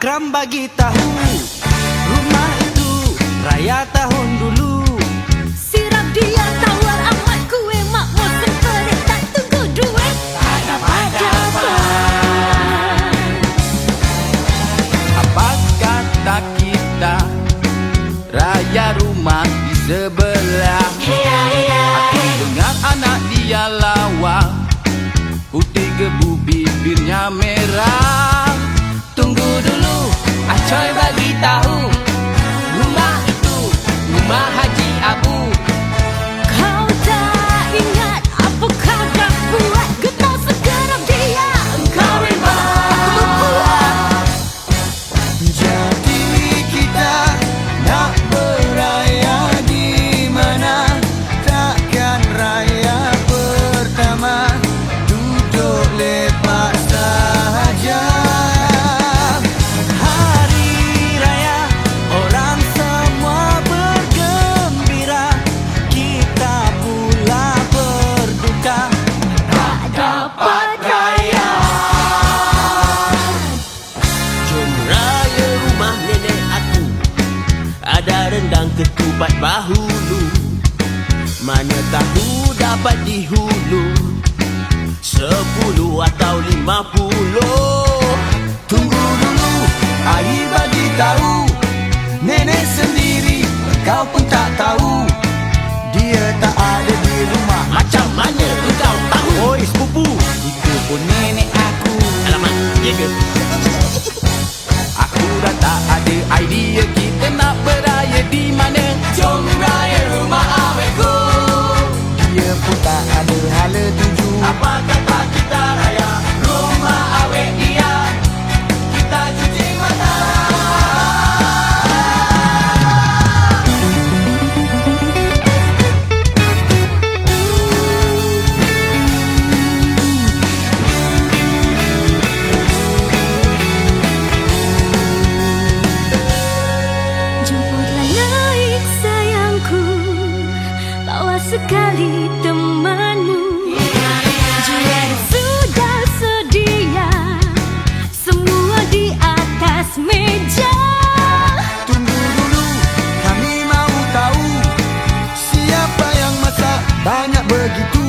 Akram bagi tahu rumah itu raya tahun dulu. Sirap dia tawar amat kue mak musim perit tak tunggu duit. Apa kata kita raya rumah di sebelah. Aku dengar anak dia lawa, putih gebu bibirnya merah. Tunggu dulu, Acoy bagi tahu rumah itu rumah Haji Abu. Kau tak ingat apa kagak buat getah segerap dia. Engkau memang Jadi kita nak beraya di mana? Takkan raya pertama duduk lepak sahaja. Hari raya orang semua bergembira, kita pula berduka tak dapat raya. Jom raya rumah nenek aku, ada rendang ketupat bahulu. Mana tahu dapat di hulu 10 atau 50. Tunggu dulu, Air bagi tahu nenek sendiri, kau pun tak tahu dia tak ada di rumah. Macam mana engkau tahu? Oi sepupu, itu pun nenek aku. Alamak, ya ke? Aku dah tak ada idea kita nak beraya di mana. Jom raya rumah awetku. Dia pun tak ada hala tuju. Apa kata kita raya rumah awet dia? Kita cuci mata. jemputlah naik sayangku, bawa sekali temanmu. Jual sudah sedia, semua di atas meja. Tunggu dulu, kami mau tahu siapa yang masak banyak begitu.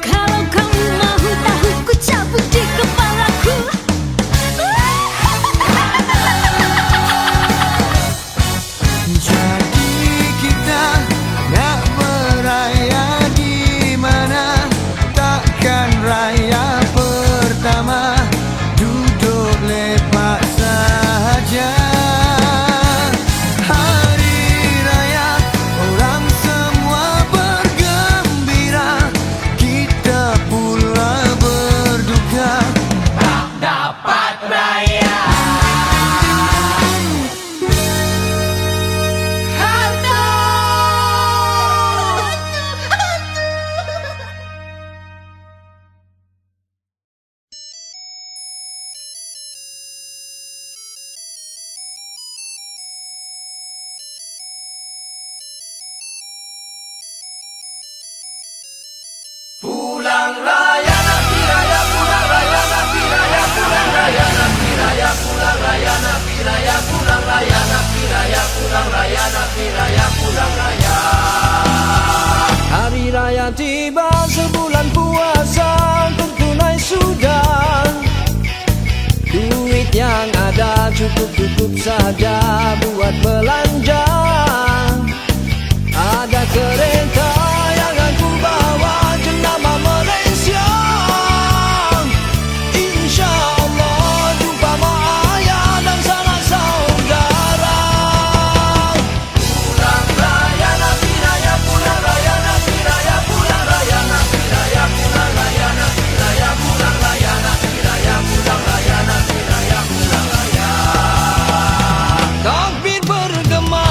Kalau kamu mahu tahu, ku cabut di kepalaku. Jadi kita nak beraya di mana? Takkan raya pertama duduk lepak sahaja. Hari raya orang semua bergembira, kita pula berduka tak dapat raya. Pulang raya Nabi raya, pulang raya Nabi raya, pulang raya Nabi raya, pulang raya Nabi raya, pulang raya Nabi raya, pulang raya Nabi raya, pulang raya. Hari raya tiba, sebulan puasa untuk tunai sudah. Duit yang ada cukup-cukup saja buat belanja. Ada kereta yang aku bawa jenama Malaysia. InsyaAllah jumpa mak ayah dan sanak saudara. Pulang raya Nabi raya, pulang raya Nabi raya, pulang raya Nabi raya, pulang raya Nabi raya, pulang raya Nabi raya, pulang raya Nabi raya, pulang raya. Takbir bergema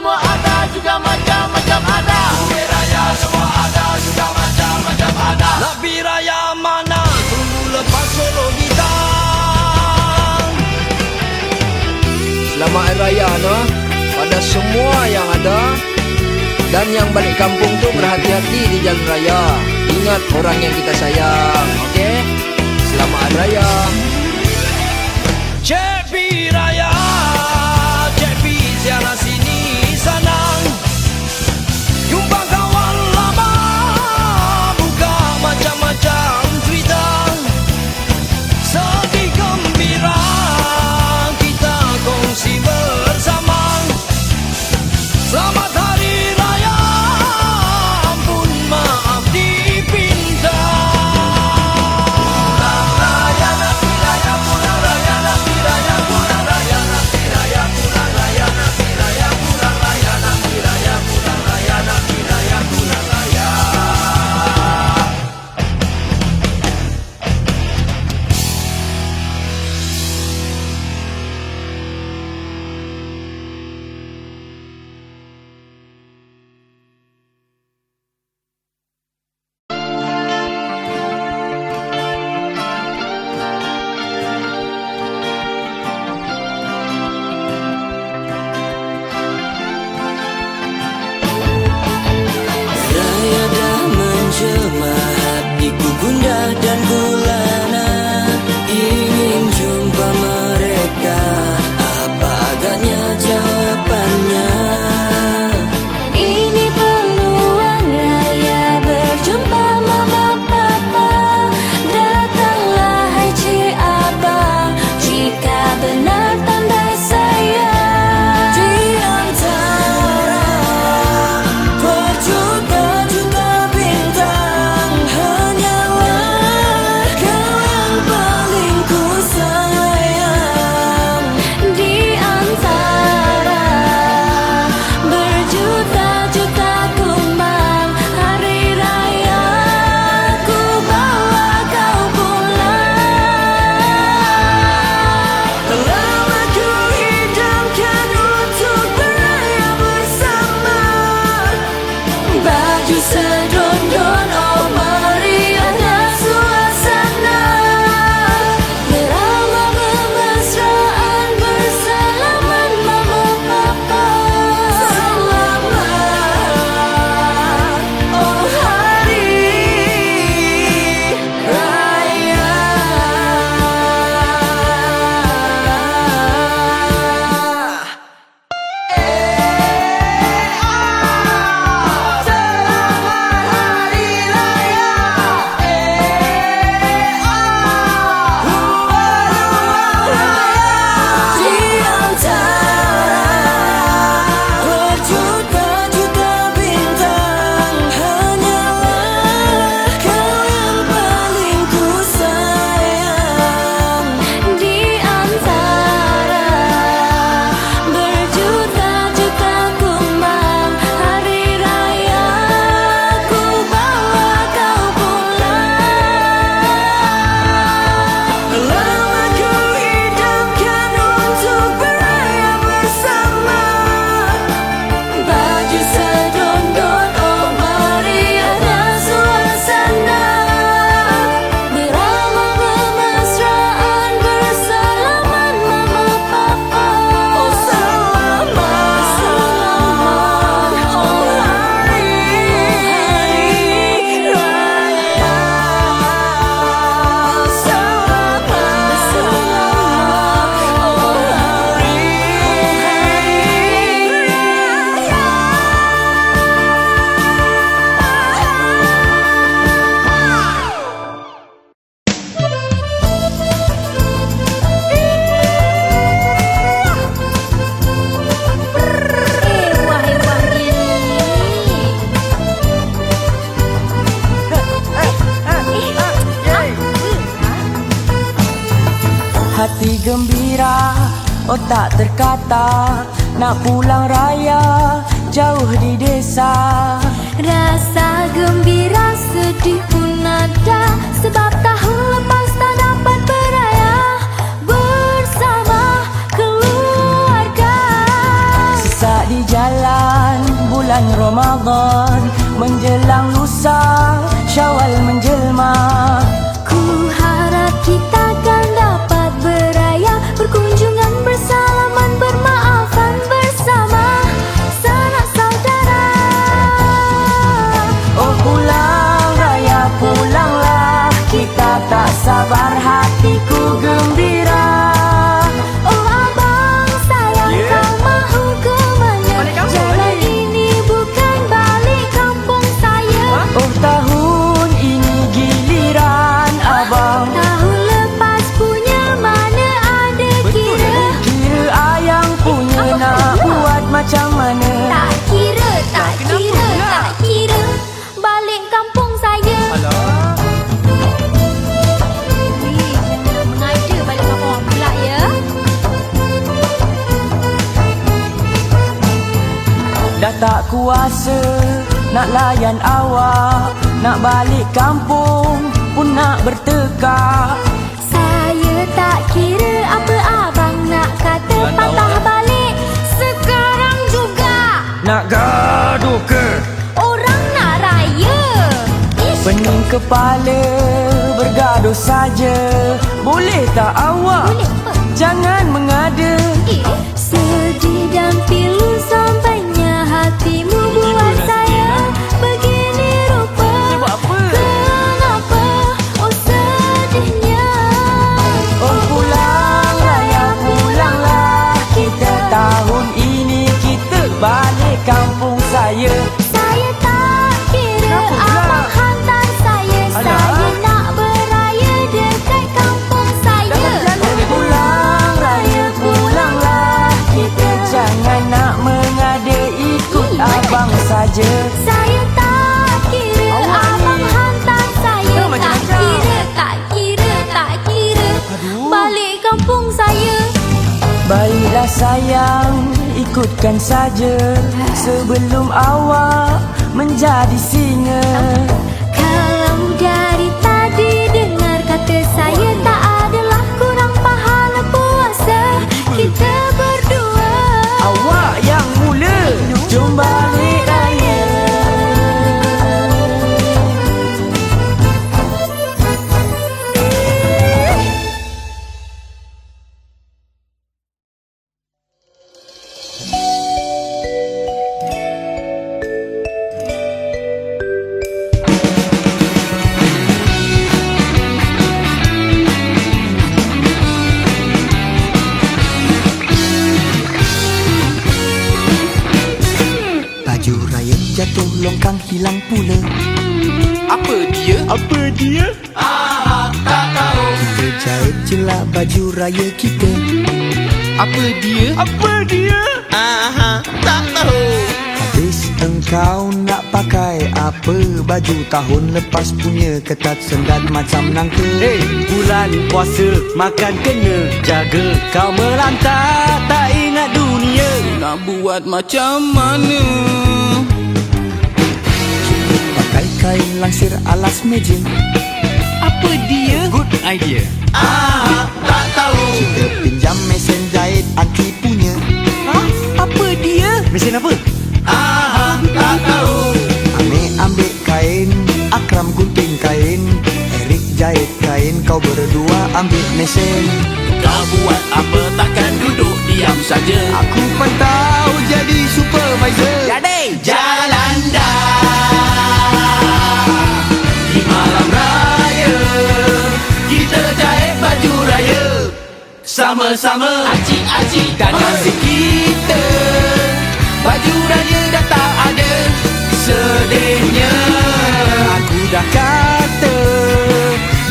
semua ada, juga macam-macam ada. Kuih raya semua ada, juga macam-macam ada. Nak pergi raya mana? Tunggu lepas solo gitar. Selamat Hari Raya no, pada semua yang ada. Dan yang balik kampung tu berhati-hati di jalan raya. Ingat orang yang kita sayang, okey? Selamat Hari Raya. Cek pi raya, cek pi ziarah sini sana. Jumpa kawan lama, buka macam-macam cerita. Sedih gembira, kita kongsi bersama. Selamat Hari Raya, ampun maaf dipinta. Pulang raya, nanti raya, pulang raya, nanti raya, pulang raya, nanti raya, pulang raya, nanti raya, pulang raya, nanti raya, pulang raya, nanti raya, pulang raya. Raya dah menjelma, hatiku gundah dan gulana. Ingin jumpa mereka, apa agaknya jawabannya? Ini peluang raya berjumpa mama papa. Datanglah hai cik abang, jika benar tandai sayang. Di antara berjuta-juta bintang, hanyalah kau yang paling ku sayang. Di antara berjuta-juta kumbang hari raya, ku bawa kau pulang. Lama ku idamkan untuk beraya bersama. Baju sedondon, oh meriahnya suasana. Beramah bermesraan, bersalaman mama papa. Selamat, oh hari raya. Di antara berjuta-juta bintang, hanyalah kau yang paling ku sayang. Di antara berjuta-juta kumbang hari raya, ku bawa kau pulang. Lama ku idamkan untuk beraya bersama. Baju sedondon, oh meriahnya suasana. Beramah bermesraan, bersalaman mama papa. Oh selamat, selamat, oh hari raya. Selamat, selamat, oh hari Hati gembira, otak terkata, nak pulang raya jauh di desa. Rasa gembira sedih pun ada, sebab tahun lepas tak dapat beraya bersama keluarga. Sesak di jalan bulan Ramadan, menjelang lusa Syawal menjelma. Ku harap kita kan dapat beraya, berkunjungan, bersalaman, bermaafan bersama sanak saudara. Oh pulang raya pulanglah, kita tak sabar hatiku gembira. Oh abang sayang, kau mahu ke mana? Jalan ini bukan balik kampung saya. Oh tahun ini giliran abang, Tahun lepas punya mana ada kira. kira ayang punya nak buat macam mana? Tak kira, tak kira, tak kira. Balik kampung saya. Jangan mengada balik kampung orang pula ya. Dah tak kuasa nak layan awak, nak balik kampung pun nak bertekak. Saya tak kira apa abang nak kata, patah balik sekarang juga. Nak gaduh ke? Orang nak raya. Ish. Pening kepala bergaduh saja, boleh tak awak? Boleh apa? Jangan mengada. Sedih dan pilu sampainya hatimu buat saya begini rupa. Sebab apa? Kenapa? Oh sedihnya. Oh pulang raya pulanglah, kita tahun ini kita balik kampung saya. Saya tak kira Kenapa pula? abang hantar saya. Alah. Saya nak beraya dekat kampung saya. Oh pulang raya pulanglah, kita jangan nak mengada, ikut abang saja. Saya tak kira Awak abang ni. hantar saya. Tak macam-macam. kira, tak kira, tak kira. Balik kampung saya. Baiklah sayang, ikutkan saja sebelum awak menjadi singa. Kalau dari tadi dengar kata saya, tak adalah kurang pahala puasa kita berdua. Awak yang mula, jom balik raya. Baju raya jatuh longkang hilang pula. Apa dia? Apa dia? Tak tahu. Kita jahit jelak baju raya kita. Apa dia? Apa dia? Tak tahu. Habis engkau nak pakai apa? Baju tahun lepas punya ketat sendat macam nangka. Bulan puasa makan kena jaga, kau melantar tak ingat dunia. Nak buat macam mana? Pakai kain langsir alas meja. Apa dia? Good idea. Tak tahu. Kita pinjam mesin jahit anti punya. Apa dia? Mesin apa? Tak tahu. Ame ambil kain, Akram gunting kain, Erik jahit kain, kau berdua ambil mesin. Kau buat apa, takkan duduk diam saja. Aku pantau jadi supervisor. Jadi Jalan dah di malam raya, kita jahit baju raya sama-sama. acik-acik Dan nasib kita baju raya dah tak ada. Sedihnya aku dah kata,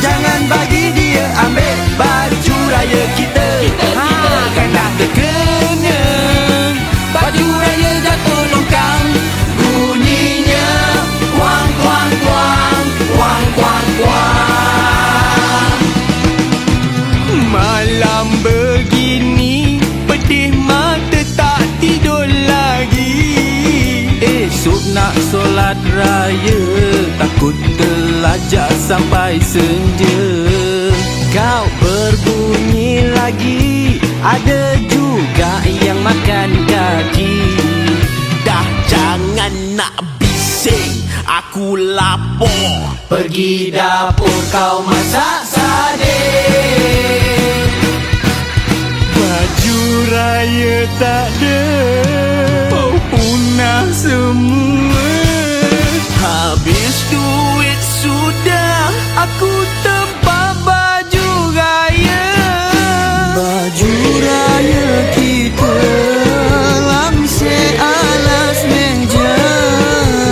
jangan bagi dia ambil baju raya kita. Kan dah terkena baju raya jatuh longkang, bunyinya kuang kuang kuang kuang kuang kuang. Malam begini pedih mata tak tidur lagi. esok nak solat raya, takut terlajak sampai senja. Kau berbunyi lagi, ada juga yang makan kaki. aku lapor. Pergi dapur kau masak sadin. Baju raya tak ada, punah semua. Habis duit sudah, aku tempat baju raya. Baju raya kita langsir alas meja.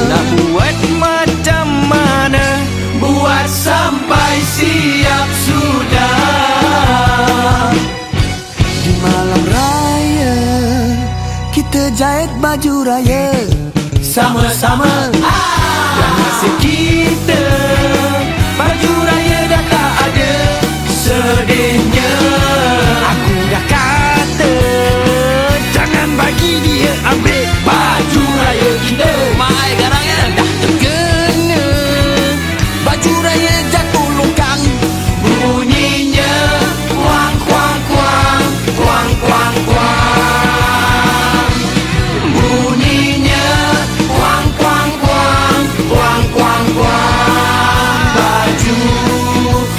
Nak buat macam mana? Buat sampai siap sudah. Di malam raya kita jahit baju raya sama-sama. Dan nasib kita baju raya dah tak ada. Sedihnya Aku dah kata jangan bagi dia ambil baju raya kita. Mai garangnya dah terkena. Baju raya jatuh longkang. Bunyinya kuang kuang kuang, kuang kuang kuang. Bunyinya kuang kuang kuang, kuang kuang kuang. Baju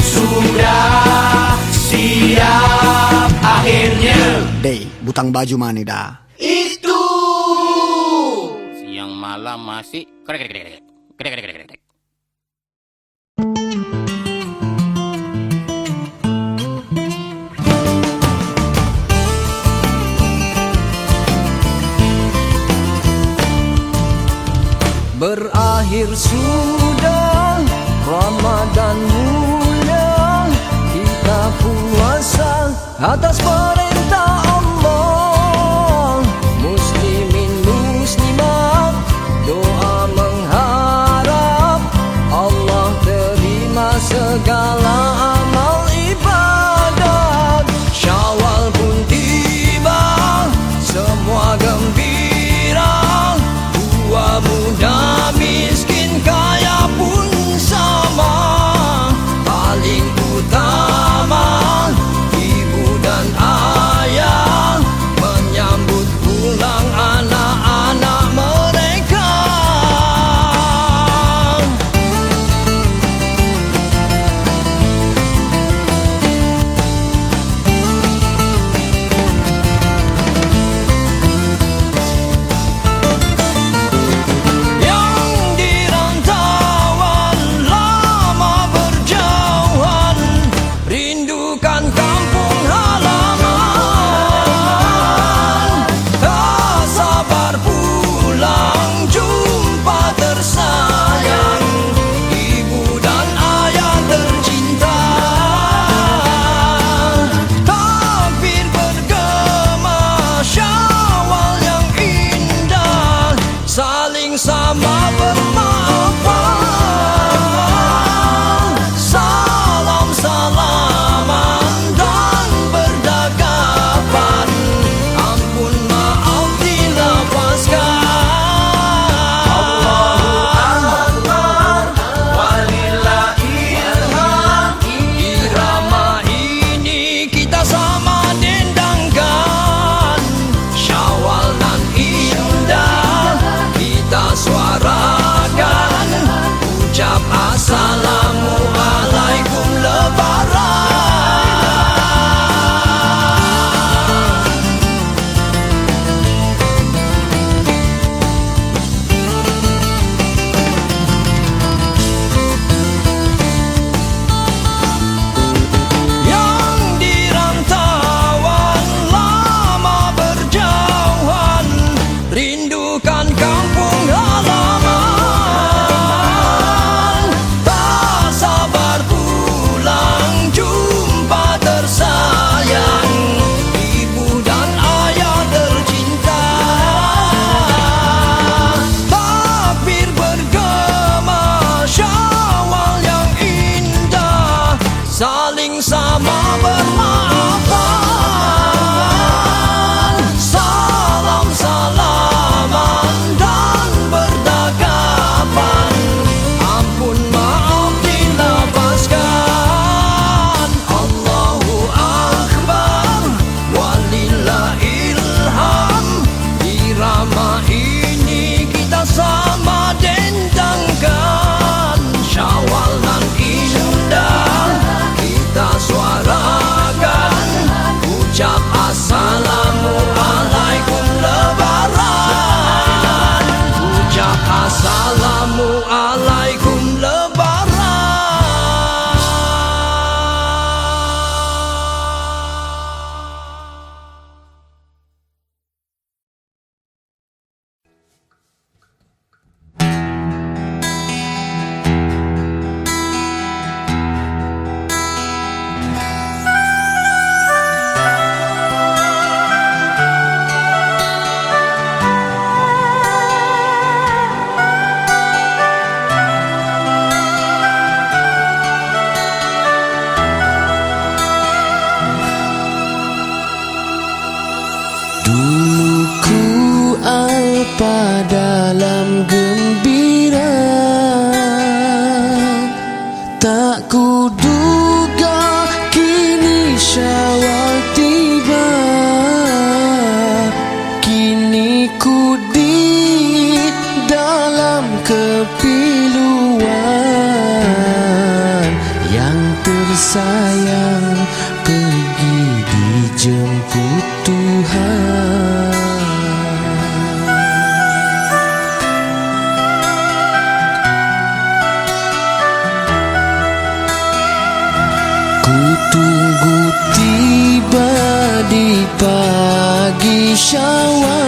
sudah siap akhirnya. Dey, butang baju mana dah? Itu Siang malam masih krek krek krek krek krek krek krek. Berakhir sudah Ramadan mulia, kita puasa atas perintah Allah. Muslimin muslimat doa mengharap Allah terima segala amal ibadat. Syawal pun tiba, semua gembira. Tua muda miskin kaya pun sama. Paling utama ibu dan ayah menyambut pulang anak-anak mereka. Yang di rantauan lama berjauhan, rindukan kampung halaman. Tak sabar pulang jumpa tersayang, ibu dan ayah tercinta. Takbir bergema, Syawal yang indah, saling sama bermaafan. Salam-salaman dan berdagapan, ampun maaf dilepaskan. Allahu Akbar, walillahilham. Irama ini kita sama dendangkan. Syawal nan indah kita suarakan, ucap assalamualaikum lebaran. Yang di rantauan lama berjauhan, rindukan kampung halaman. Tak sabar pulang jumpa tersayang, ibu dan ayah tercinta. Takbir bergema, Syawal yang indah, saling sama bermaafan. Salam-salaman dan berdagapan, ampun maaf dilepaskan. Allahu Akbar, walillahilham. Irama ini kita sama dendangkan. kepiluan. Yang tersayang pergi dijemput Tuhan. Ku tunggu tiba di pagi Syawal.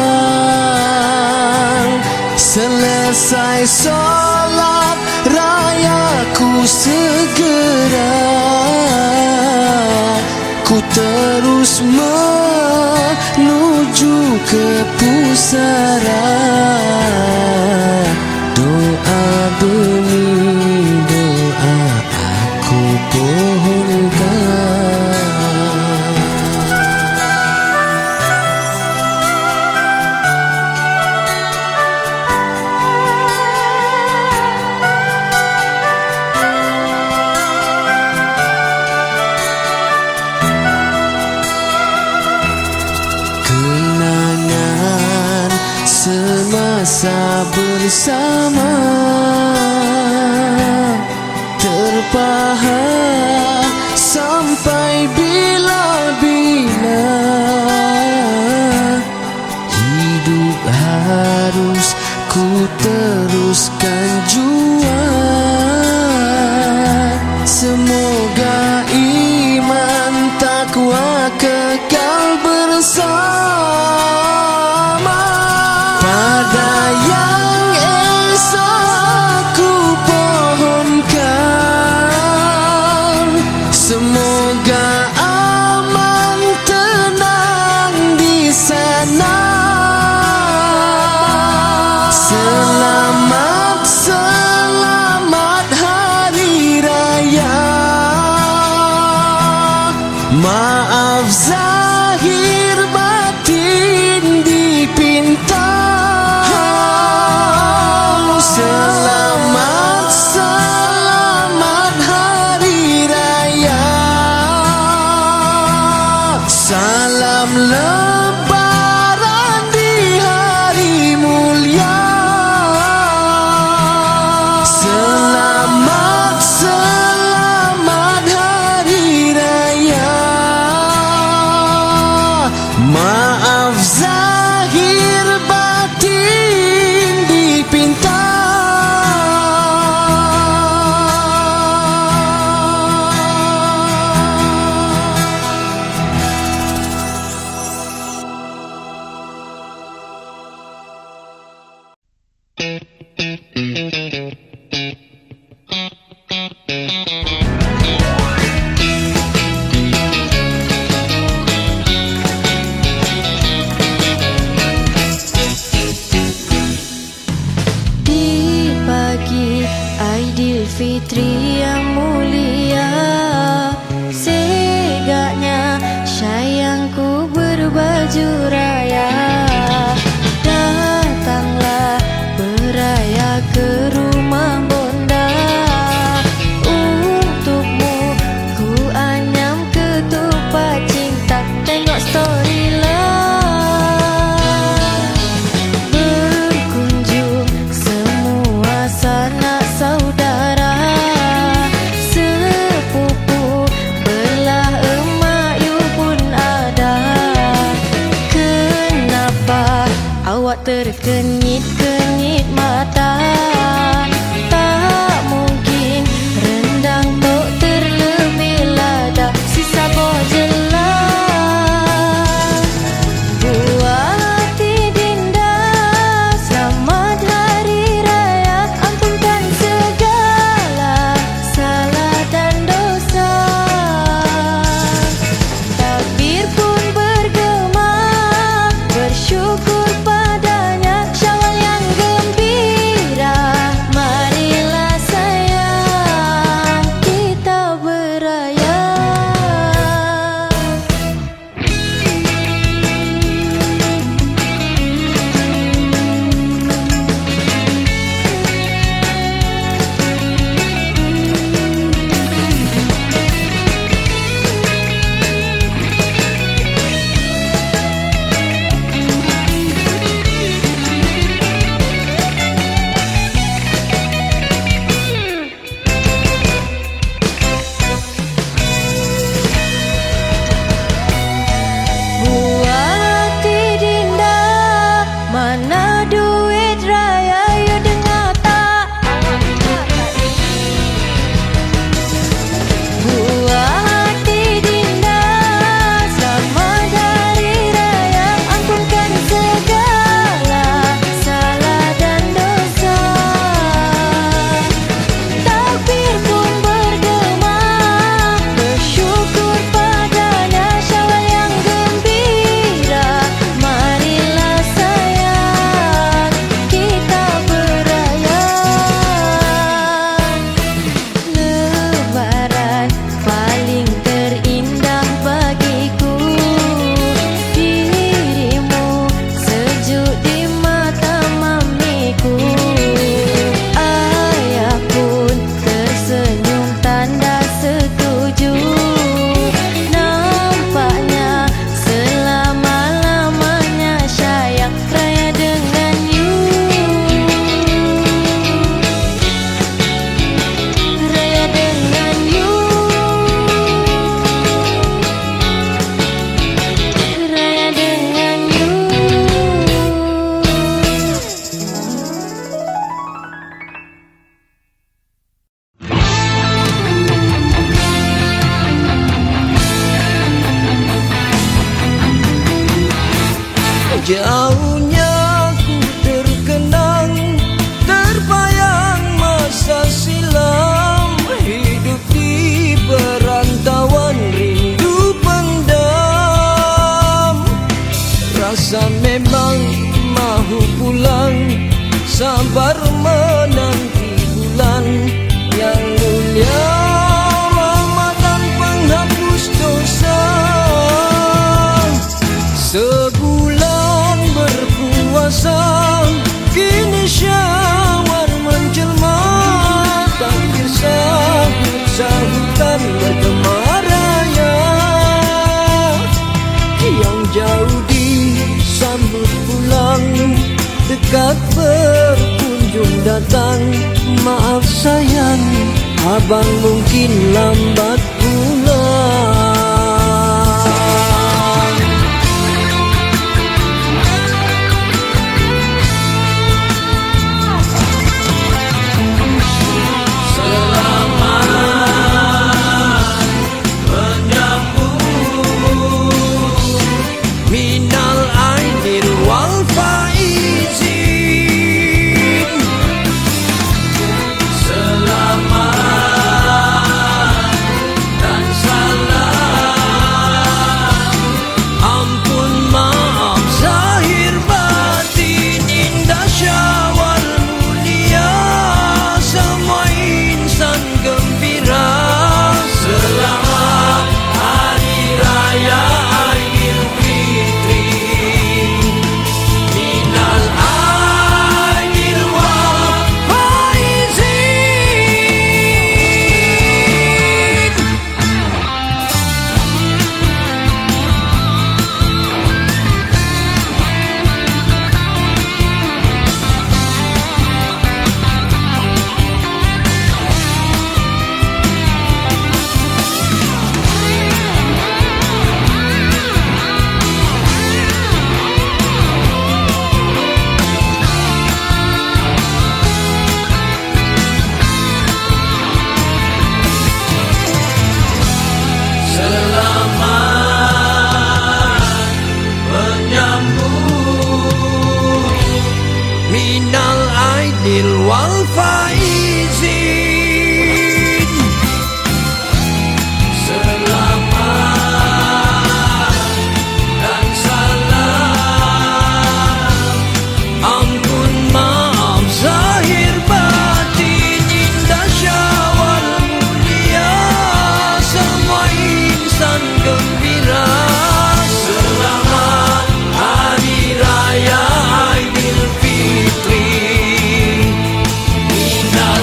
Selesai solat raya ku segera, ku terus menuju ke pusara. Doa demi doa aku pohonkan. Kenangan semasa bersama terpahat sampai bila-bila. Hidup harus ku teruskan jua. Semoga iman takwa kekal bersama. Pada yang esok ku pohonkan, semoga aman tenang di sana. Selamat, selamat hari raya. Maaf zahir batin dipinta. Selamat, selamat hari raya. Salam lebaran di hari mulia. Selamat, selamat hari raya. Maaf zahir batin dipinta. Di pagi Aidilfitri yang mulia, segaknya sayangku berbaju raya. Datanglah beraya ke rumah bonda. Untukmu ku anyam ketupat cinta. Tengok story lah. Berkunjung semua sanak saudara, sepupu belah emak you pun ada. Kenapa awak terkenyit-kenyit mata? Tak mungkin rendang tok terlebih lada. Sisa bojelah buah hati dinda. Selamat hari raya, ampunkan segala salah dan dosa. Takbir pun bergema, bersyukur padanya. Syawal yang gembira, sabar menanti bulan yang mulia Ramadan penghapus dosa. Sebulan berpuasa, kini Syawal menjelma, takbir sahut-sahutan bergema raya. Yang jauh disambut pulang, dekat berkunjung datang. Maaf sayang, abang mungkin lambat pulang. Minal aidin wal faizin, selamat dan salam. Ampun maaf zahir batin, indah Syawal mulia, semua insan gembira. Selamat Hari Raya Aidilfitri, minal aidin wal faizin. Selamat menyambut minal aidil wal faizin. Selamat dan salam. Ampun maaf zahir batin, indah Syawal mulia, semua insan gembira. Selamat Hari Raya Aidilfitri, minal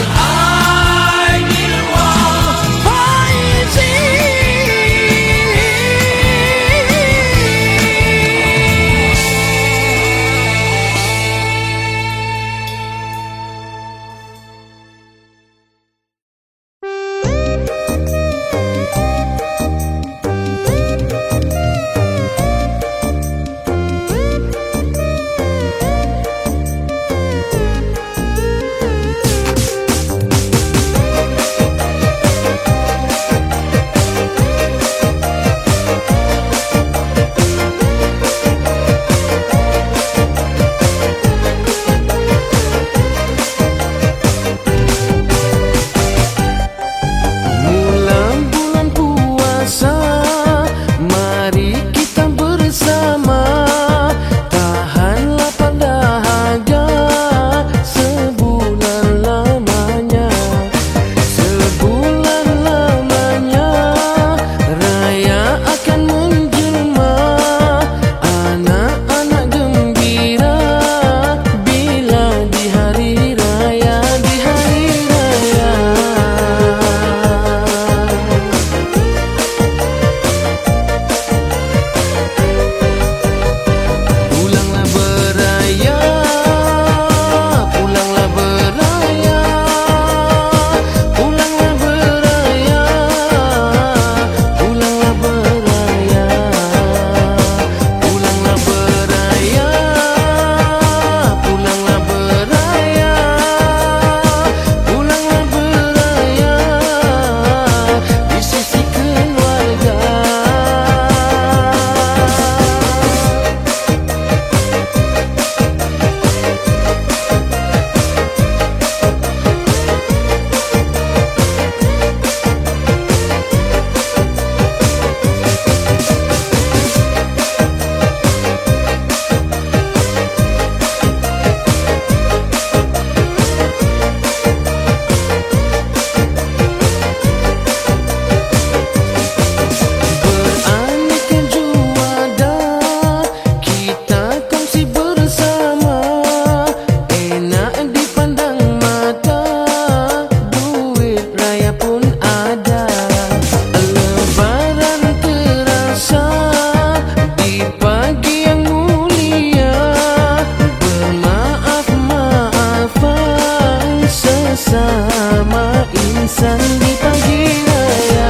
bosan di pagi raya.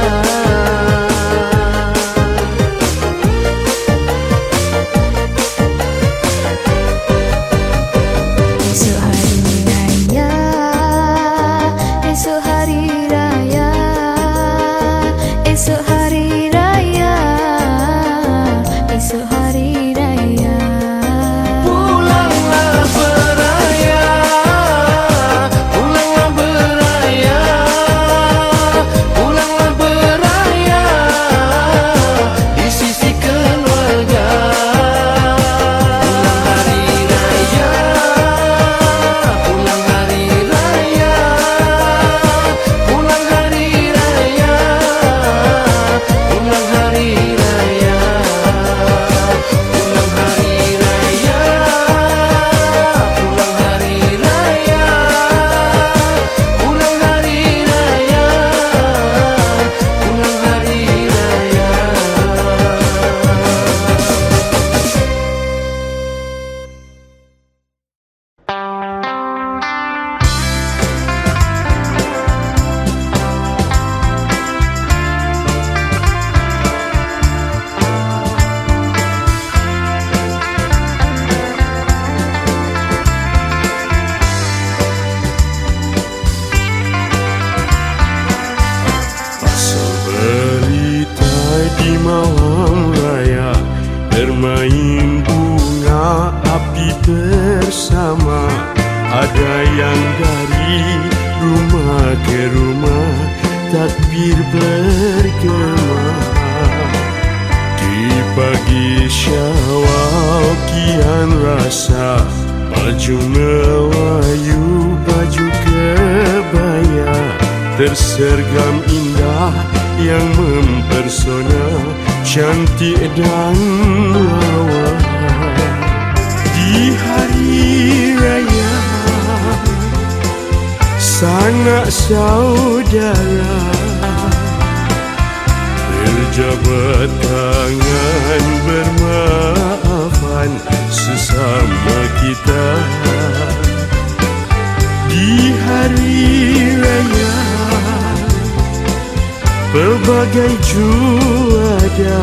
Esok hari raya, esok hari raya, esok hari raya, esok hari raya. Pulanglah beraya, pulanglah beraya, pulanglah beraya di sisi keluarga. Pulang hari raya, pulang hari raya, pulang hari raya, pulang hari raya, pulang hari raya, pulang hari raya, pulang hari raya, pulang hari raya. Pasal berita di malam raya, bermain bunga api bersama. Ada yang dari rumah ke rumah, takbir bergema. Di pagi Syawal kian rasa, baju Melayu, baju kebaya, tersergam indah yang mempersona, cantik dan lawa. Di hari raya, sanak saudara berjabat tangan, bermaafan sesama kita. Di hari raya, pelbagai juada,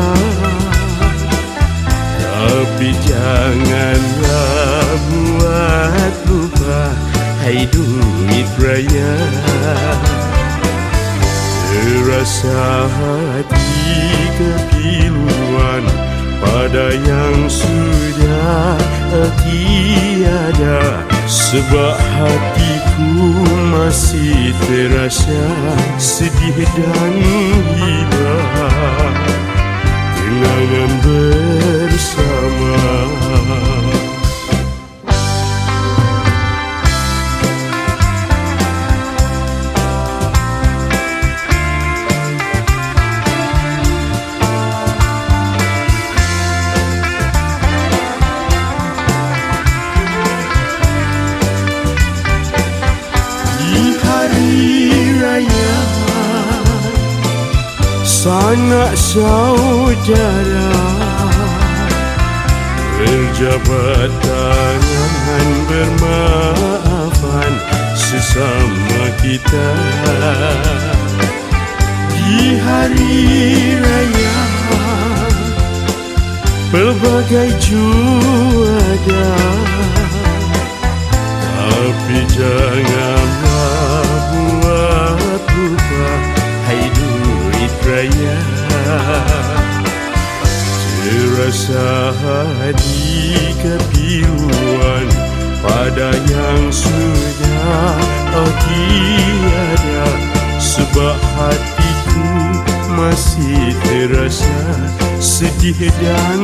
tapi janganlah buat lupa, hai duit raya. Terasa hati kepiluan pada yang sudah tiada, sebab hatiku masih terasa sedih dan hina. Kenangan bersama. Sanak saudara berjabat tangan, bermaafan sesama kita. Di hari raya, pelbagai juada, tapi janganlah buat lupa, hai duit raya. Terasa hati kepiluan pada yang sudah tiada, sebab hatiku masih terasa sedih dan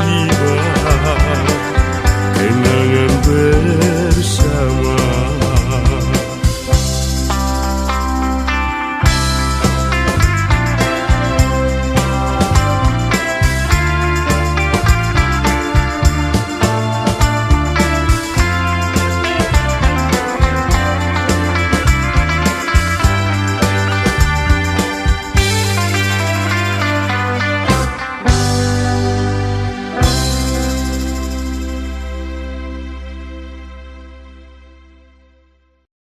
iba. Kenangan